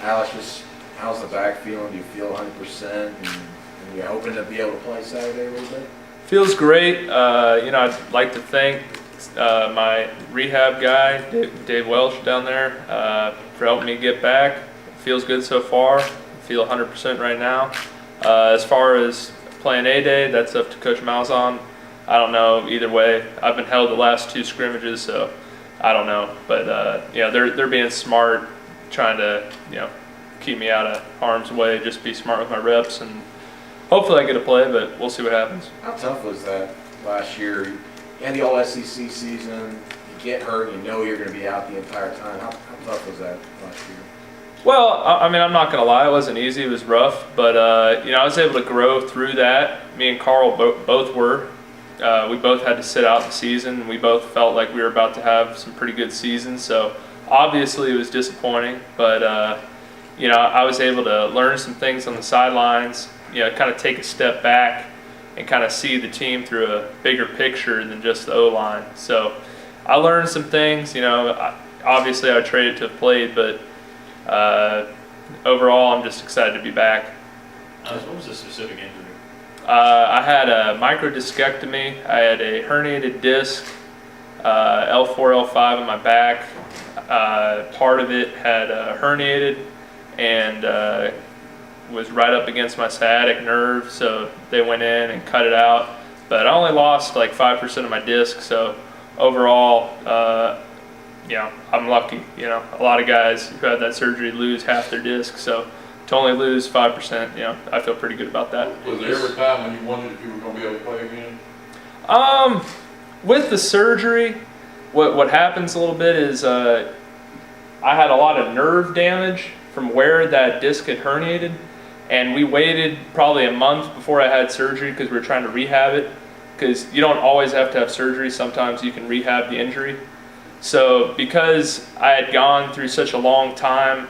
Alex, just how's the back feeling? Do you feel 100%? And you're hoping to be able to play Saturday a little bit? Feels great. I'd like to thank my rehab guy, Dave Welsh down there, for helping me get back. It feels good so far. I feel 100% right now. As far as playing A-Day, that's up to Coach Malzahn. I don't know either way. I've been held the last 2 scrimmages, so I don't know. But they're being smart, trying to keep me out of harm's way. Just be smart with my reps, and hopefully I get to play. But we'll see what happens. How tough was that last year? You had the All-SEC season. You get hurt, you know you're going to be out the entire time. How tough was that last year? Well, I mean, I'm not going to lie. It wasn't easy. It was rough. But, I was able to grow through that. Me and Carl both were. We both had to sit out the season. We both felt like we were about to have some pretty good seasons. So, obviously, it was disappointing. But, I was able to learn some things on the sidelines, kind of take a step back and kind of see the team through a bigger picture than just the O-line. So, I learned some things. Obviously, I traded to have played, but overall, I'm just excited to be back. What was the specific injury? I had a microdiscectomy. I had a herniated disc, L4, L5 in my back. Part of it had herniated and was right up against my sciatic nerve, so they went in and cut it out. But I only lost like 5% of my disc, so overall, I'm lucky. A lot of guys who had that surgery lose half their disc, so to only lose 5%, I feel pretty good about that. Was there ever a time when you wondered if you were going to be able to play again? With the surgery, what happens a little bit is I had a lot of nerve damage from where that disc had herniated, and we waited probably a month before I had surgery because we were trying to rehab it, because you don't always have to have surgery. Sometimes you can rehab the injury. So because I had gone through such a long time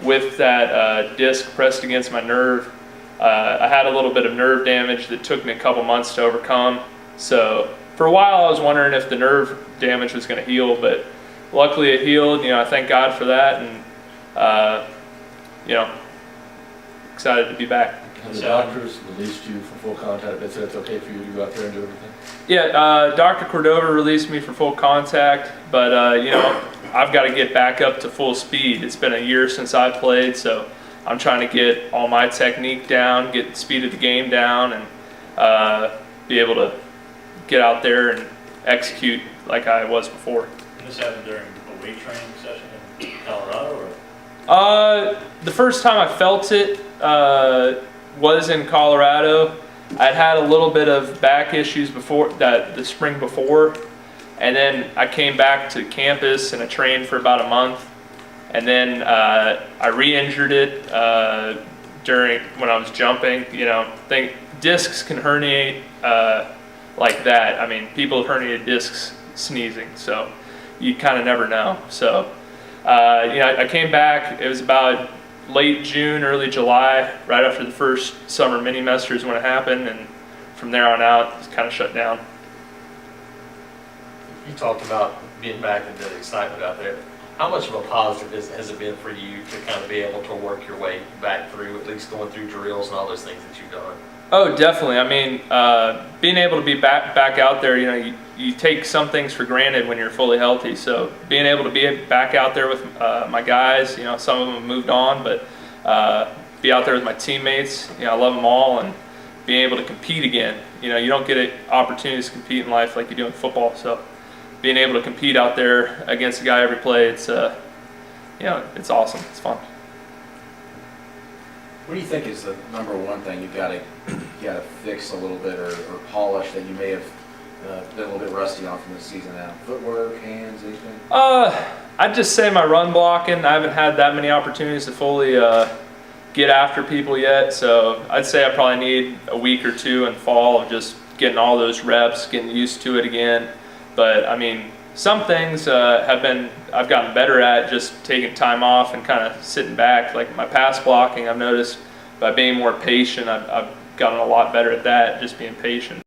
with that disc pressed against my nerve, I had a little bit of nerve damage that took me a couple months to overcome. So for a while I was wondering if the nerve damage was going to heal, but luckily it healed. I thank God for that, and excited to be back. And the doctors released you for full contact. They said it's okay for you to go out there and do everything? Yeah, Dr. Cordova released me for full contact, but I've got to get back up to full speed. It's been a year since I played, so I'm trying to get all my technique down, get the speed of the game down, and be able to get out there and execute like I was before. And this happened during a weight training session in Colorado, or? The first time I felt it was in Colorado. I'd had a little bit of back issues before that, the spring before, and then I came back to campus and I trained for about a month, and then I re-injured it during when I was jumping. Discs can herniate like that. I mean, people herniate discs sneezing, so you kind of never know. So I came back. It was about late June, early July, right after the first summer mini-mester is when it happened, and from there on out, it's kind of shut down. You talked about being back and the excitement out there. How much of a positive has it been for you to kind of be able to work your way back through, at least going through drills and all those things that you've done? Oh, definitely. I mean, being able to be back out there, you take some things for granted when you're fully healthy. So being able to be back out there with my guys, some of them have moved on, but be out there with my teammates, I love them all, and being able to compete again. You don't get opportunities to compete in life like you do in football. So being able to compete out there against a guy every play, it's it's awesome. It's fun. What do you think is the number one thing you got to fix a little bit or polish that you may have been a little bit rusty on from the season out? Footwork, hands, anything? I'd just say my run blocking. I haven't had that many opportunities to fully get after people yet, so I'd say I probably need a week or two in fall of just getting all those reps, getting used to it again. But I mean, some things I've gotten better at, just taking time off and kind of sitting back. Like my pass blocking, I've noticed by being more patient, I've gotten a lot better at that, just being patient.